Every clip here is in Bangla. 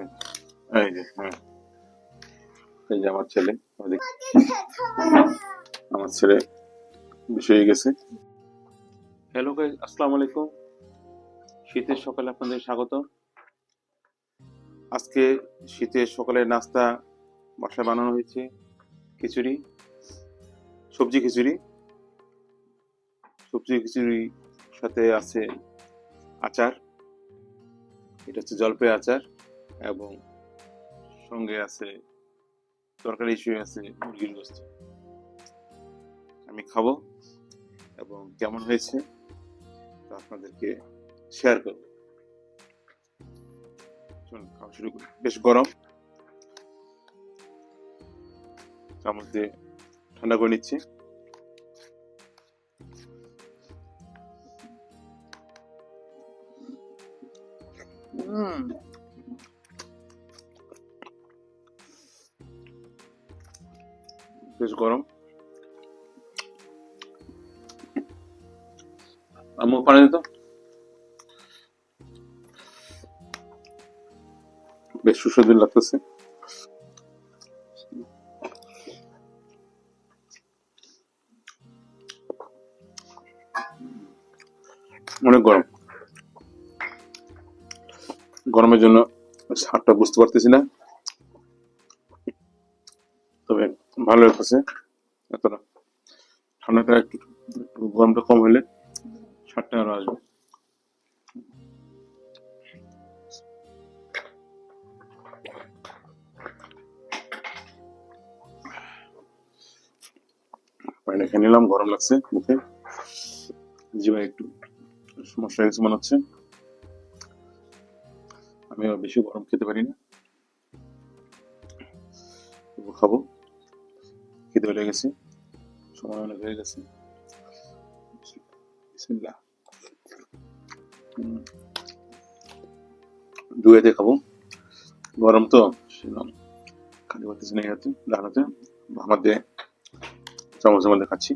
এই যে এই যে আমার ছেলে আমার ছেলে বিষয়ে গেছে। হ্যালো গাইস, আসসালামু আলাইকুম। শীতের সকালে আপনাদের স্বাগত। আজকে শীতের সকালের নাস্তা বাসায় বানানো হয়েছে খিচুড়ি, সবজি খিচুড়ি। সবজি খিচুড়ি সাথে আছে আচার, এটা হচ্ছে জলপাই আচার, এবং সঙ্গে আছে তরকারি হিসেবে আছে মুরগির গোস্ত। আমি খাবো এবং কেমন হয়েছে তা আপনাদেরকে শেয়ার করবো। চলুন খাওয়া শুরু করি। বেশ গরম, চামচ দিয়ে ঠান্ডা করে নিচ্ছি। বেশ গরম। আম্মু পানি দিত। বেশ সুস্বাদু লাগতেছে। অনেক গরম, গরমের জন্য স্বাদটা বুঝতে পারতেছি না, তবে ভালো লাগতেছে। এতটা ঠান্ডাটা একটু গরমটা কম হলে স্বাদটা আরো আসবে। পানিটা খেয়ে নিলাম, গরম লাগছে মুখে, জিভায় একটু সমস্যা হয়ে গেছে মনে হচ্ছে। আমি আবার বেশি গরম খেতে পারি না, তবু খাবো। খিদে হয়ে গেছে, সময় অনেক হয়ে গেছে। বিসমিল্লাহ। দুয়েতে খাবো, গরম তো সেরকম খালি পারতেছি না। হাতে ডান হাতে আমার দিয়ে চামচের মধ্যে খাচ্ছি।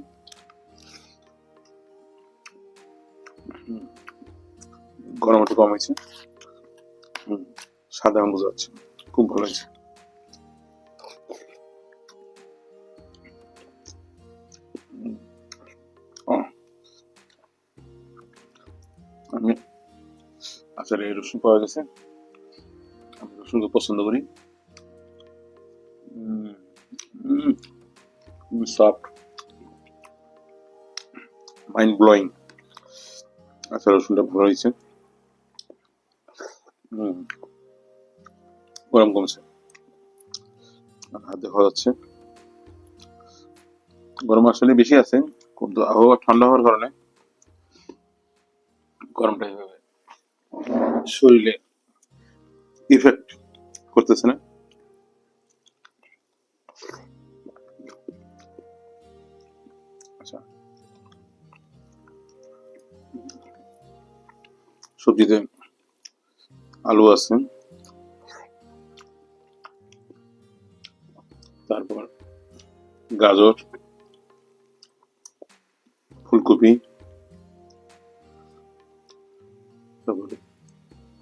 গরম একটু কম হয়েছে, সাদা আম বোঝা যাচ্ছে, খুব ভালো হয়েছে। আমি আচারে রসুন পাওয়া গেছে, আমি রসুন খুব পছন্দ করি। Soft, mind blowing. আচ্ছা, রসুনটা ভালো হয়েছে। গরম কমছে, হাতে খাওয়া যাচ্ছে। গরম আসলে বেশি আছে, কিন্তু আবহাওয়া ঠান্ডা হওয়ার কারণে গরমটা এইভাবে শরীরে ইফেক্ট করতেছে না। আচ্ছা, সবজিতে আলু আছে, তারপর গাজর, ফুলকপি, তারপরে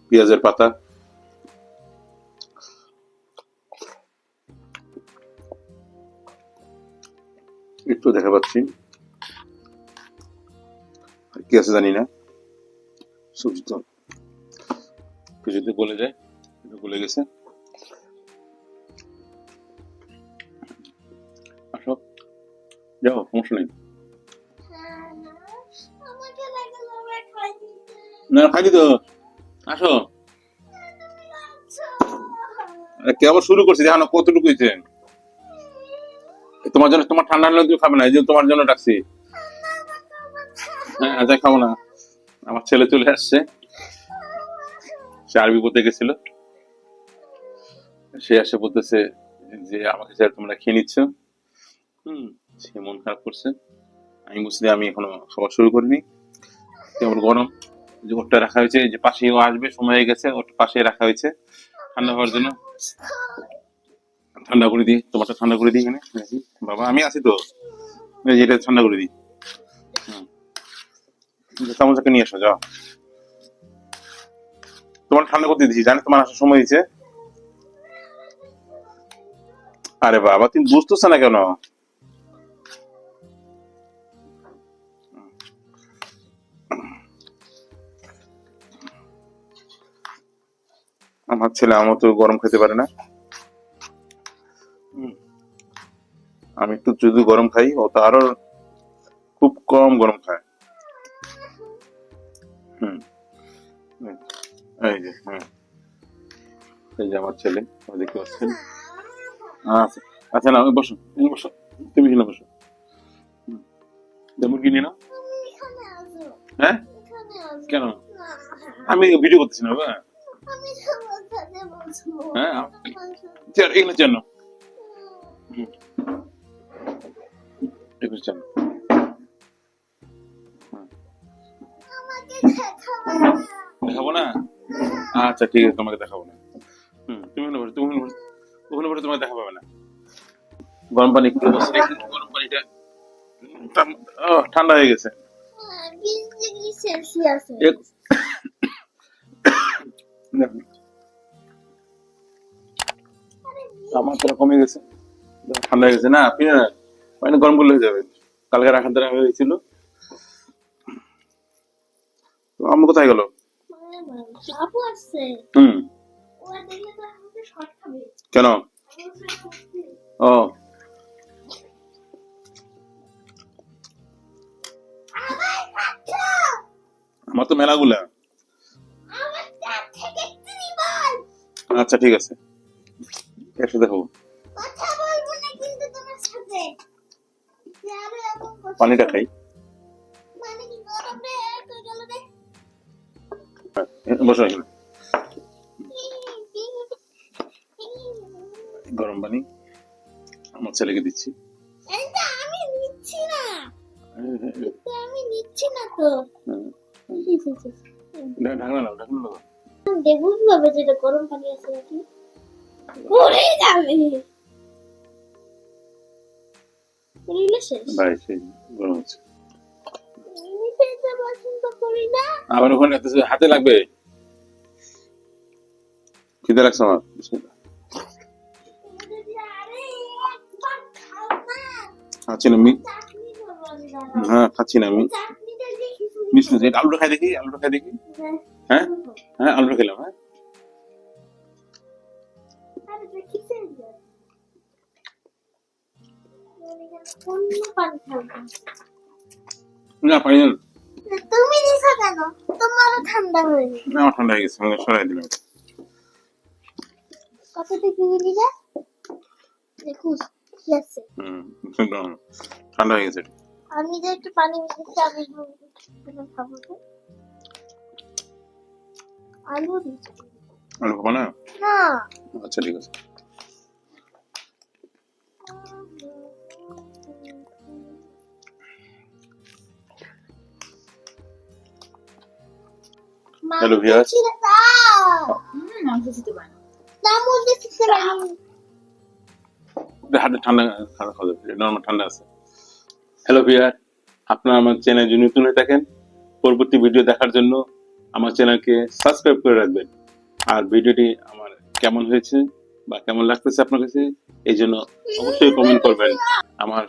পেঁয়াজের পাতা, একটু দেখা পাচ্ছি, আর কি আছে জানি না। সবজি তো কিছুতে গলে যায়, এটা গলে গেছে। আসো, যাও, সমস্যা নেই। না, খাই দিত। আসো, কেবল শুরু করছি, জানো কতটুকু হয়েছে। তোমার জন্য, তোমার ঠান্ডা হলে তুমি খাবে না, এই যে তোমার জন্য ডাকছি। হ্যাঁ, আজ খাবো না। আমার ছেলে চলে আসছে, সে আরবি পড়তে গেছিল। সে আসে বলতেছে যে আমাকে স্যার তোমরা খেয়ে নিচ্ছ। সে মন খারাপ করছে। আমি বুঝছি আমি এখনো খাওয়া শুরু করিনি, কেমন গরম। যে ওটা রাখা হয়েছে, যে পাশেও আসবে, সময় হয়ে গেছে, ওটা পাশে রাখা হয়েছে ঠান্ডা হওয়ার জন্য। ঠান্ডা করে দিই, তোমারটা ঠান্ডা করে দিই এখানে। বাবা আমি আছি তো, এটা ঠান্ডা করে দিই। চামচকে নিয়ে আসো, যাও। তোমার ঠান্ডা করতে দিচ্ছি, জানি তোমার আসার সময় হয়েছে। আরে বাবা, তুমি বুঝতেছ না কেন? আমার ছেলে আমার তো গরম খেতে পারে না। হুম, আমি একটু যদি গরম খাই, ও তো আরো খুব কম গরম খায়। হুম, এই যে, হ্যাঁ, এই যে আমার ছেলে, আপনি দেখতে পাচ্ছেন। আচ্ছা, আচ্ছা, না ওই বসো, এই বসো, তুমি এখানে বসো। হুম, মুরগি নিয়ে নাও। হ্যাঁ, কেন? আমি ভিডিও করতেছি না বাবা। হ্যাঁ, চেয়ার এখানে চেয়ার নাও। হুম, এখানে চেয়ার নাও। হুম, দেখাবো না? আচ্ছা ঠিক আছে, তোমাকে দেখাবো না। তুমি ওখানে বসো, তুমি ওখানে বসো, ওখানে বসে তোমাকে দেখা পাবে না। গরম পানি একটু বসে রেখে, গরম পানিটা ঠান্ডা হয়ে গেছে। এক- তাপমাত্রা কমে গেছে, ঠান্ডা হয়ে গেছে না, আপনি না পানি গরম করলে হয়ে যাবে। কালকে রাখার দ্বারা হয়েছিল। তো আম্মু কোথায় গেল? হুম, কেন? ও, আমার তো মেলাগুলা। আচ্ছা ঠিক আছে, একসাথে খাবো। পানিটা খাই। বসো এখানে। গরম পানি আমার ছেলেকে দিচ্ছি। ঢাকনা নাও, ঢাকনা নাও। বুঝবে যেটা গরম পানি আছে নাকি পড়ে যাবে পুরিলে শেষ ভাই সেই গরম আছে। আমি খেতে পছন্দ করি না আবার ওখানে এত হাতে লাগবে। খিদে লাগছে আমার, বিসমিল্লাহ। আরে একবার খাও না খাচ্ছি না আমি। চাটনি খাবো আমি হ্যাঁ, খাচ্ছি না আমি। চাটনিটা দিয়ে খিচুড়ি বিসমিল্লাহ, আলুটা খাই দেখি, আলুটা খাই দেখি। হ্যাঁ, হ্যাঁ, আলুটা খেলাম। হ্যাঁ, আরে তুই খিচুড়ি দে অন্য পানি খাবো না পানি না। তুমি দিছো কেন তোমারও ঠান্ডা হয়ে যাবে না, আমার ঠান্ডা হয়ে গেছে, আমি সরাই দিলাম। কত থেকে দিলি না দেখুস কি আছে একদম ঠান্ডা হয়ে গেছে। আমি যে একটু পানি মিশিয়েছি আমি খাবো তো আলু দিচ্ছি আলু খাবো না? না আচ্ছা ঠিক আছে। হ্যালো ভিউয়ার্স, হাতে ঠান্ডা খাওয়া খাওয়া যাবে, নরমাল ঠান্ডা আছে। হ্যালো ভিউয়ার, আপনারা আমার চ্যানেল যদি নতুন হয়ে থাকেন, পরবর্তী ভিডিও দেখার জন্য আমার চ্যানেলকে সাবস্ক্রাইব করে রাখবেন। আর ভিডিওটি আমার কেমন হয়েছে বা কেমন লাগতেছে আপনার কাছে, এই জন্য অবশ্যই কমেন্ট করবেন। আমার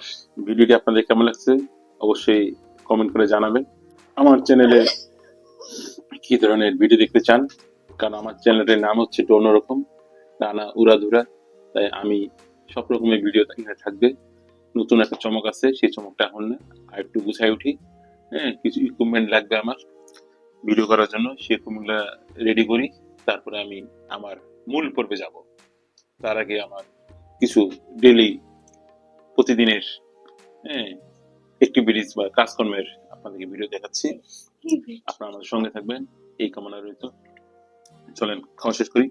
ভিডিওটি আপনাদের কেমন লাগছে অবশ্যই কমেন্ট করে জানাবেন। আমার চ্যানেলে কি ধরনের ভিডিও দেখতে চান, কারণ আমার চ্যানেলের নাম হচ্ছে একটু অন্যরকম, রানা উড়াধুরা। তাই আমি সব রকমের ভিডিও এখানে থাকবে। নতুন একটা চমক আছে, সেই চমকটা এখন না, আর একটু গুছাই উঠি। হ্যাঁ, কিছু ইকুইপমেন্ট লাগবে আমার ভিডিও করার জন্য, সেই ইকুইপমেন্টটা রেডি করি। তারপরে আমি আমার মূল পর্বে যাব। তার আগে আমার কিছু ডেইলি প্রতিদিনের হ্যাঁ অ্যাক্টিভিটিস বা কাজকর্মের আপনাদেরকে ভিডিও দেখাচ্ছি। আপনারা আমাদের সঙ্গে থাকবেন এই কামনা রইল। চলেন খাওয়া শেষ করি।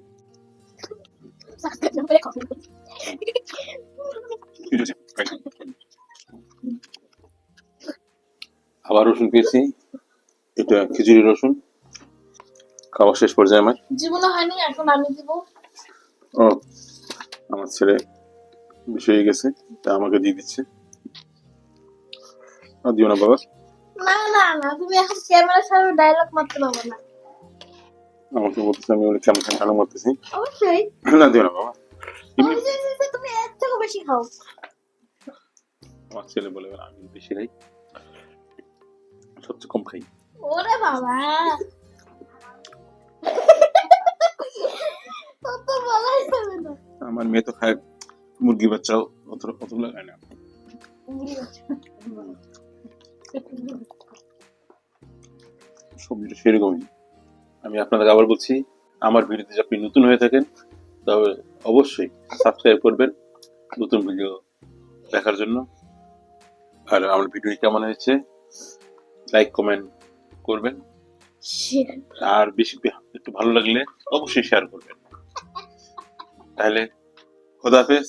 আবার রসুন পেয়েছি, এটা খিচুড়ি রসুন। খাওয়া শেষ পর্যায়ে আমার জীবনে হয়নি এখন আমি দিব ও আমার ছেলে বেশি হয়ে গেছে, তা আমাকে দিয়ে দিচ্ছে। আর দিও না বাবা। না না না তুমি এখন ক্যামেরার সামনে ডায়লগ মারতে পারবে না আমাকে বলতেছে আমি কেমন কেন মারতেছি। অবশ্যই না দিও না বাবা। অবশ্যই তুমি এর থেকে বেশি বেশি খাও। আমার ছেলে বলে আমি বেশি খাই, সবচেয়ে কম খাই। ওরে বাবা, তত বলাই যাবে না। আমার মেয়ে তো খায়, মুরগি বাচ্চাও অতগুলো খায় না। সবজিটা সেরকমই। আমি আপনাদের আবার বলছি, আমার ভিডিওতে যদি আপনি নতুন হয়ে থাকেন তবে অবশ্যই সাবস্ক্রাইব করবেন নতুন ভিডিও দেখার জন্য। আর আমার ভিডিও কেমন হয়েছে লাইক কমেন্ট করবেন, আর বেশি একটু ভালো লাগলে অবশ্যই শেয়ার করবেন। তাহলে খোদা হাফেজ।